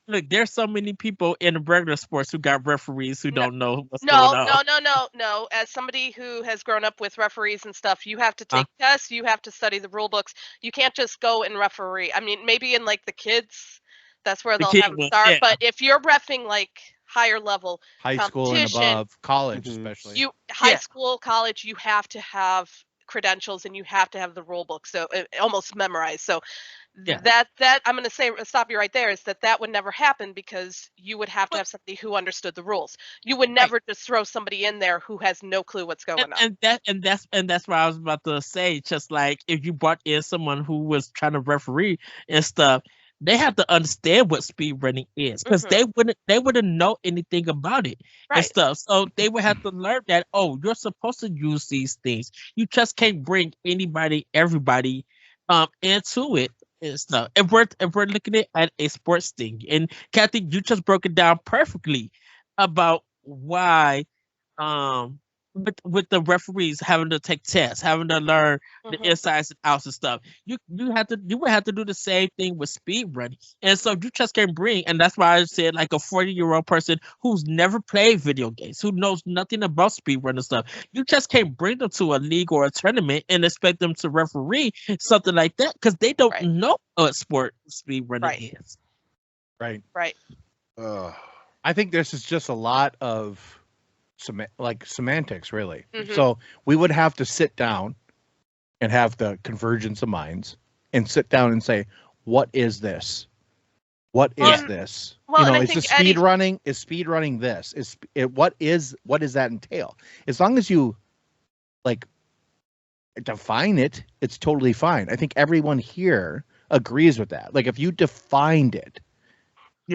Look, there's so many people in regular sports who got referees who don't know what's going on. No. As somebody who has grown up with referees and stuff, you have to take tests. You have to study the rule books. You can't just go and referee. I mean, maybe in like the kids, that's where they'll have them start. Yeah. But if you're reffing like higher level high school and above, college especially, high school, college, you have to have credentials and you have to have the rule book, so almost memorized. So that I'm going to stop you right there, is that would never happen because you would have to have somebody who understood the rules. You would never just throw somebody in there who has no clue what's going on. And that's what I was about to say. Just like if you brought in someone who was trying to referee and stuff, they have to understand what speed running is, because they wouldn't know anything about it and stuff. So they would have to learn that, oh, you're supposed to use these things. You just can't bring everybody into it and stuff. If we're looking at a sports thing, and Kathy, you just broke it down perfectly about why with the referees having to take tests, having to learn the insides and outs and stuff. You would have to do the same thing with speed running. And so you just can't bring, and that's why I said like a 40-year-old person who's never played video games, who knows nothing about speed running stuff. You just can't bring them to a league or a tournament and expect them to referee something like that, because they don't know what sport speed running is. Right. I think this is just a lot of semantics, really. So we would have to sit down and have the convergence of minds and sit down and say, what is this? What is this? Well, is the speed running? Is speed running this? What does that entail? As long as you define it, it's totally fine. I think everyone here agrees with that. Like if you defined it,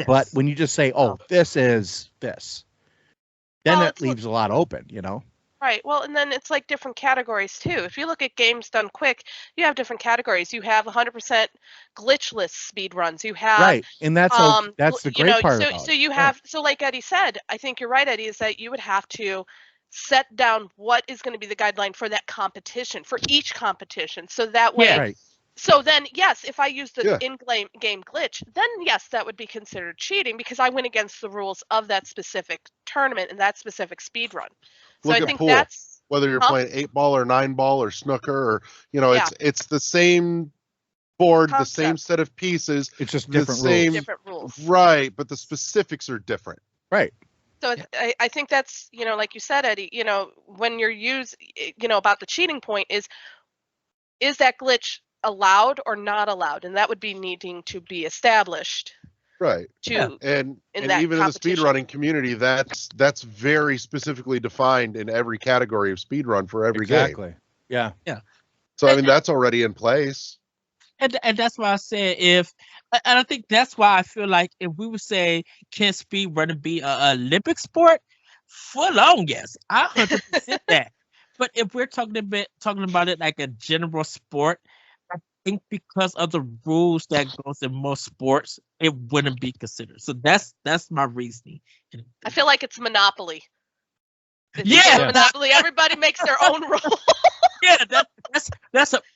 but when you just say, oh, this is this, then it leaves a lot open, Right. Well, and then it's like different categories too. If you look at games done quick, you have different categories. You have 100% glitchless speed runs. You have and that's the great part. So you have so like Eddie said, I think you're right, Eddie, is that you would have to set down what is going to be the guideline for that competition, for each competition, so that way. Yeah. So then, yes, if I use the in-game glitch, then yes, that would be considered cheating because I went against the rules of that specific tournament and that specific speed run. So I think pool. that's whether you're playing 8-ball or 9-ball or snooker, or it's the same board, the same set of pieces. It's just different rules. Different rules. Right, but the specifics are different. Right. So I think that's, like you said, Eddie, when you're about the cheating point is that glitch allowed or not allowed, and that would be needing to be established. Right. And even in the speedrunning community, that's very specifically defined in every category of speedrun for every game. Yeah. So I mean, that's already in place. And that's why I said and I think that's why I feel like if we would say, can speed running be an Olympic sport? Full on, yes, I 100% that. But if we're talking about it like a general sport, I think because of the rules that goes in most sports, it wouldn't be considered. So that's my reasoning. I feel like it's Monopoly. It's Yeah, Monopoly. Everybody makes their own rule. Yeah,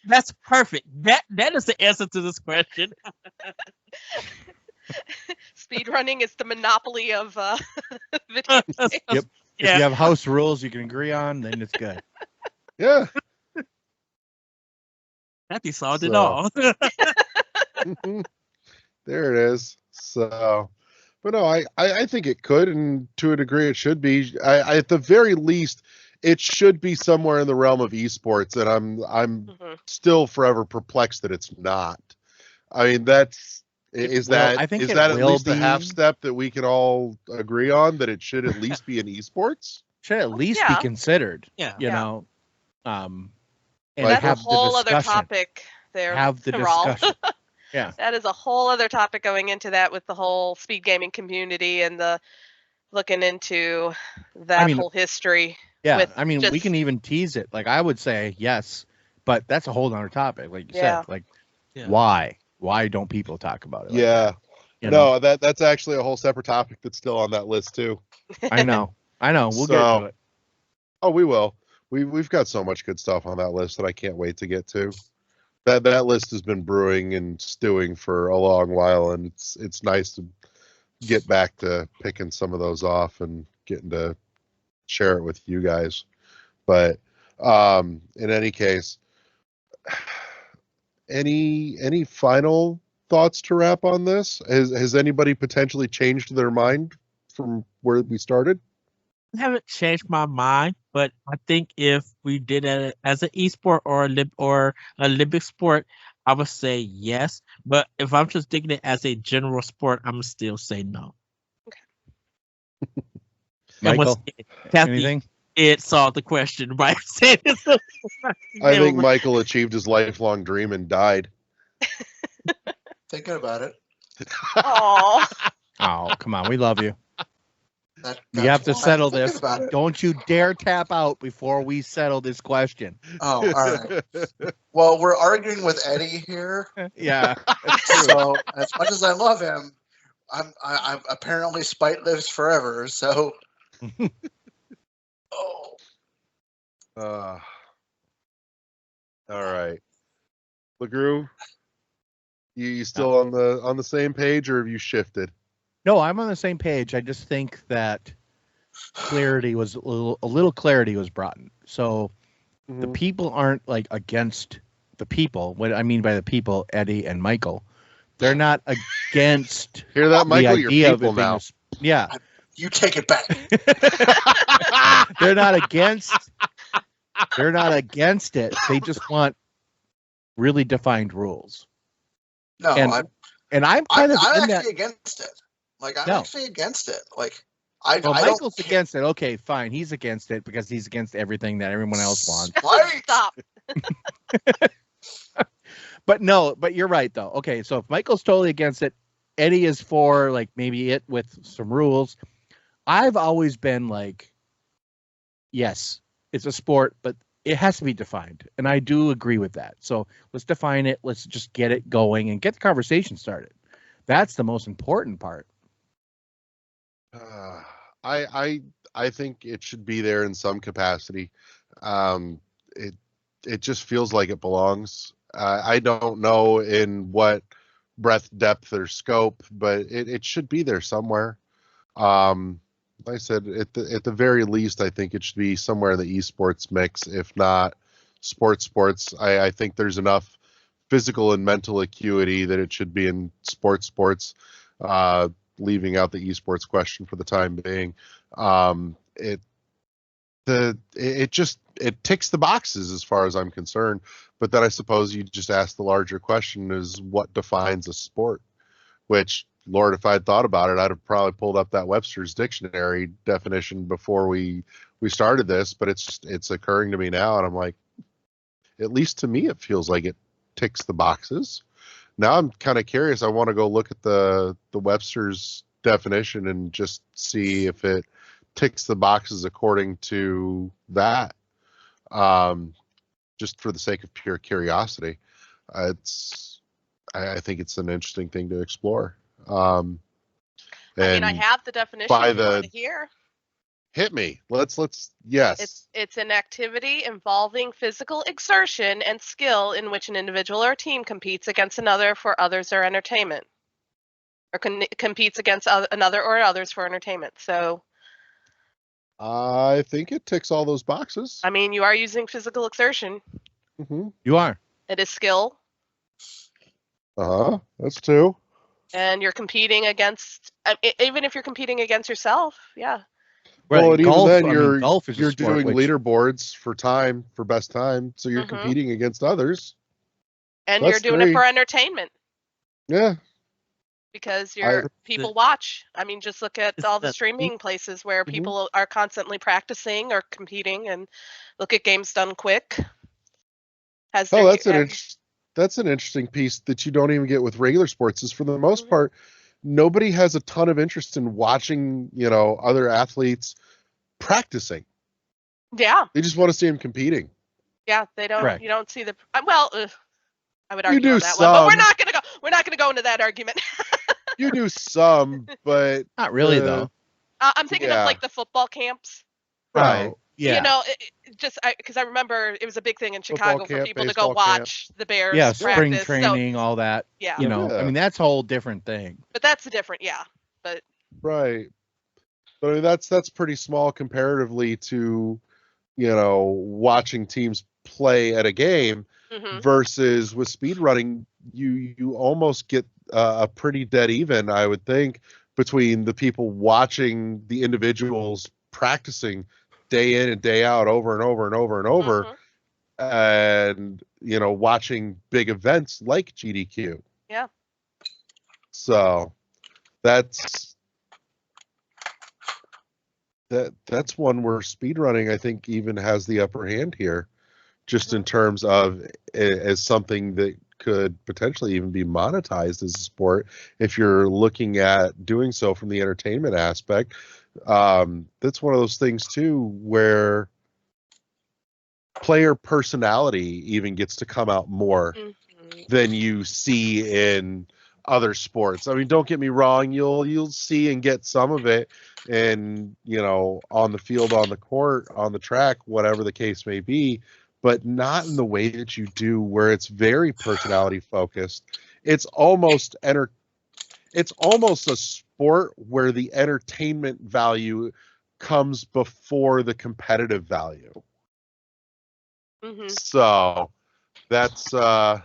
that's perfect. That is the answer to this question. Speedrunning is the Monopoly of video games. Yep. Yeah. If you have house rules you can agree on, then it's good. Yeah. That solved it So- all. There it is. So, but no, I think it could, and to a degree it should be. I at the very least, it should be somewhere in the realm of esports, and I'm Mhm. still forever perplexed that it's not. I mean, is that I think is it that at will least a half be. step that we can all agree on, that it should at least be in esports? Should at least Yeah. be considered. Yeah. You Yeah. know, and Like, That's a have whole the other discussion. topic there. Have the Raul. discussion. Yeah. That is a whole other topic going into that with the whole speed gaming community and the looking into that mean, whole history. Yeah, with I mean, we just- can even tease it. Like I would say yes, but that's a whole other topic. Like you Yeah. said, like Yeah. why? Why don't people talk about it? Like Yeah. that? You know? No, that's actually a whole separate topic that's still on that list too. I know. We'll get So- to it. Oh, we will. We've got so much good stuff on that list that I can't wait to get to. That list has been brewing and stewing for a long while, and it's nice to get back to picking some of those off and getting to share it with you guys. But in any case, any final thoughts to wrap on this? Has anybody potentially changed their mind from where we started? I haven't changed my mind, but I think if we did it as an esport or Olympic sport, I would say yes. But if I'm just thinking it as a general sport, I'm still say no. And once Michael, again, Kathy, anything? it solved the question, right? I think Michael achieved his lifelong dream and died. Thinking about it. Aw. Oh, come on. We love you. We That's have to why I'm settle thinking this. about it. Don't you dare tap out before we settle this question. Oh, all right. Well, we're arguing with Eddie here. Yeah. So as much as I love him, I'm apparently spite lives forever. So, oh, All right, LeGrew, you still on the same page, or have you shifted? No, I'm on the same page. I just think that clarity was a little clarity was brought in. So the people aren't like against the people. What I mean by the people, Eddie and Michael, they're not against Hear that, the Michael? You're idea of people it being now. yeah. you take it back. They're not against it. They just want really defined rules. No, And I'm kind of I'm in that. actually against it. Like I'm No. actually against it. Like I Well, don't Michael's against it. Okay, fine. He's against it because he's against everything that everyone else wants. Right. Stop. But no, but you're right though. Okay, so if Michael's totally against it, Eddie is for like maybe it with some rules. I've always been like, yes, it's a sport, but it has to be defined. And I do agree with that. So let's define it. Let's just get it going and get the conversation started. That's the most important part. I think it should be there in some capacity. It just feels like it belongs. I don't know in what breadth, depth, or scope, but it should be there somewhere. Like I said, at the very least, I think it should be somewhere in the esports mix, if not sports. I think there's enough physical and mental acuity that it should be in sports. Leaving out the esports question for the time being. It ticks the boxes as far as I'm concerned, but then I suppose you just ask the larger question is what defines a sport, which, Lord, if I had thought about it, I'd have probably pulled up that Webster's dictionary definition before we started this, but it's occurring to me now, and I'm like, at least to me, it feels like it ticks the boxes. Now I'm kind of curious. I want to go look at the Webster's definition and just see if it ticks the boxes according to that. Just for the sake of pure curiosity, I think it's an interesting thing to explore. I have the definition if you want to hear. Hit me. Let's yes. It's an activity involving physical exertion and skill in which an individual or team competes against another for others or entertainment, or competes against another or others for entertainment. So I think it ticks all those boxes. I mean, you are using physical exertion. Mm-hmm. You are. It is skill. That's two. And you're competing against, even if you're competing against yourself, yeah. Well, and golf, even then, golf is you're doing leaderboards for best time, so you're competing against others. And you're doing it for entertainment. Yeah. Because people watch. I mean, just look at all the streaming places where people are constantly practicing or competing, and look at Games Done Quick. That's an interesting piece that you don't even get with regular sports. Is for the most part, nobody has a ton of interest in watching, other athletes practicing. Yeah. They just want to see them competing. Yeah, they don't. Correct. You don't see the. I would argue you do on that some. one, but we're not gonna go into that argument. You do some, but not really though. I'm thinking of like the football camps. Right. Yeah. Just because I remember it was a big thing in Chicago for people to go watch the Bears. Yeah, spring practice, training, all that. Yeah. I mean, that's a whole different thing. But that's a different, But right. But I mean, that's pretty small comparatively to, watching teams play at a game versus with speedrunning, you almost get a pretty dead even, I would think, between the people watching the individuals practicing day in and day out over and over and over and over, and watching big events like GDQ. Yeah. So that's one where speedrunning, I think, even has the upper hand here, just in terms of as something that could potentially even be monetized as a sport if you're looking at doing so from the entertainment aspect. That's one of those things too where player personality even gets to come out more than you see in other sports. I mean, don't get me wrong, you'll see and get some of it and on the field, on the court, on the track, whatever the case may be, but not in the way that you do where it's very personality focused. It's almost a sport where the entertainment value comes before the competitive value. So that's that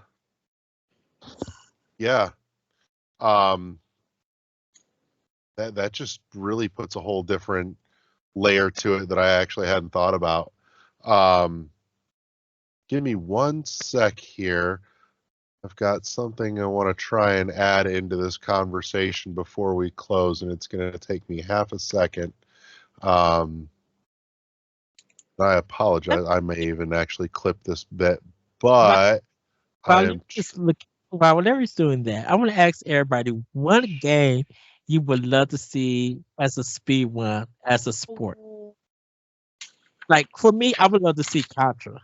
just really puts a whole different layer to it that I actually hadn't thought about. Give me one sec here. I've got something I want to try and add into this conversation before we close, and it's going to take me half a second. I apologize. I may even actually clip this bit, but while Larry's doing that, I want to ask everybody one game you would love to see as a speed run as a sport. Like for me, I would love to see Contra.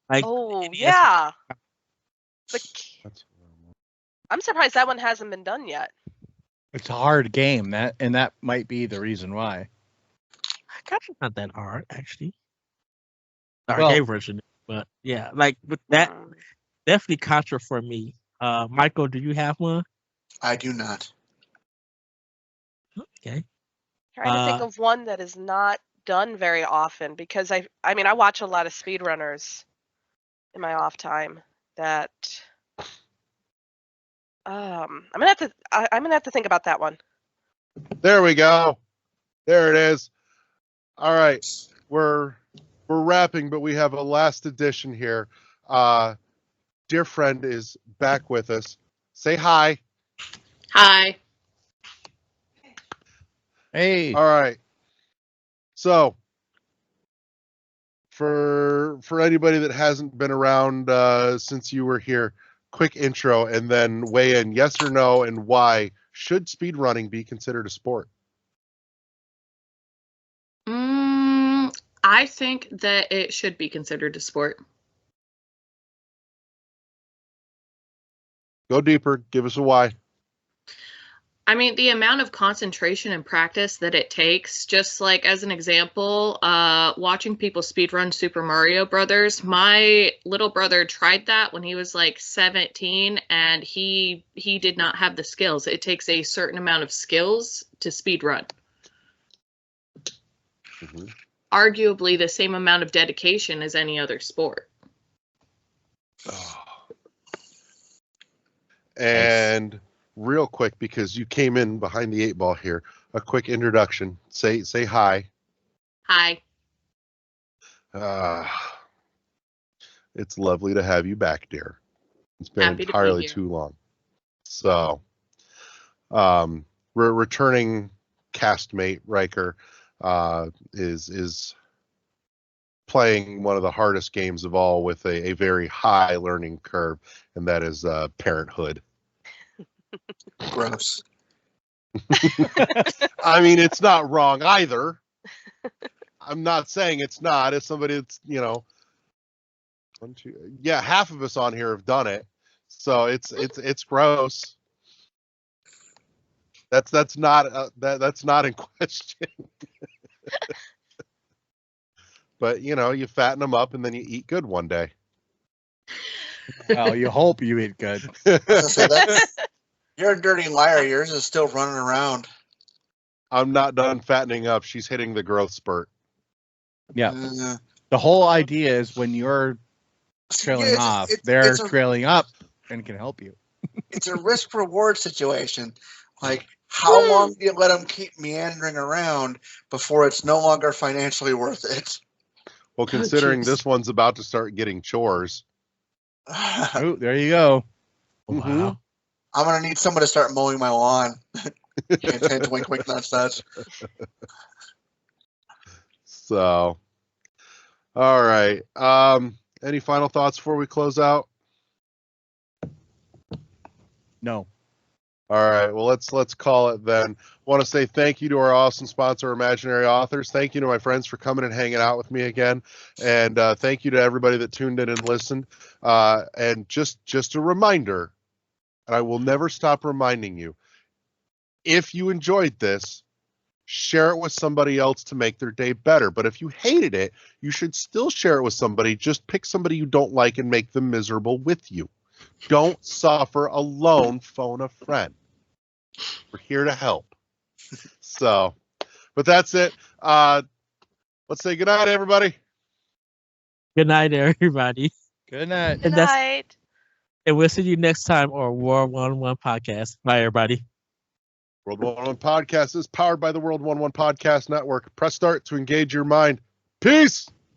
Like, yeah. I'm surprised that one hasn't been done yet. It's a hard game, that might be the reason why. Contra's not that hard, actually. Arcade version, but yeah, like with that, definitely Contra for me. Michael, do you have one? I do not. Okay. Trying to think of one that is not done very often, because I watch a lot of speedrunners in my off time that I'm gonna have to think about that one. There we go. There it is. All right, we're wrapping, but we have a last edition here. Dear friend is back with us. Say hi. Hi. Hey. All right. So for for anybody that hasn't been around since you were here, quick intro and then weigh in, yes or no, and why. Should speedrunning be considered a sport? I think that it should be considered a sport. Go deeper. Give us a why. I mean, the amount of concentration and practice that it takes, just like as an example, watching people speedrun Super Mario Brothers. My little brother tried that when he was like 17, and he did not have the skills. It takes a certain amount of skills to speedrun. Mm-hmm. Arguably the same amount of dedication as any other sport. Oh. And real quick, because you came in behind the 8 ball here, a quick introduction. Say hi. Hi. It's lovely to have you back, dear. It's been Happy entirely too long. So, returning castmate Riker is playing one of the hardest games of all with a very high learning curve, and that is Parenthood. Gross. I mean, it's not wrong either. I'm not saying it's not. It's somebody that's, half of us on here have done it. So it's gross. That's not that's not in question. But you fatten them up and then you eat good one day. Well, you hope you eat good. You're a dirty liar. Yours is still running around. I'm not done fattening up. She's hitting the growth spurt. Yeah. The whole idea is when you're trailing off, they're trailing up and can help you. It's a risk-reward situation. Like, how long do you let them keep meandering around before it's no longer financially worth it? Well, considering this one's about to start getting chores. Oh, there you go. Mm-hmm. Wow. I'm going to need someone to start mowing my lawn. Wink, wink, nudge, nudge. So, all right. Any final thoughts before we close out? No. All right. Well, let's call it then. Want to say thank you to our awesome sponsor, Imaginary Authors. Thank you to my friends for coming and hanging out with me again, and thank you to everybody that tuned in and listened. And just a reminder, and I will never stop reminding you, if you enjoyed this, share it with somebody else to make their day better. But if you hated it, you should still share it with somebody. Just pick somebody you don't like and make them miserable with you. Don't suffer alone. Phone a friend. We're here to help. So, but that's it. Let's say good night, everybody. Good night, everybody. Good night. Good night. And we'll see you next time on World 1-1 Podcast. Bye, everybody. World 1-1 Podcast is powered by the World 1-1 Podcast Network. Press start to engage your mind. Peace.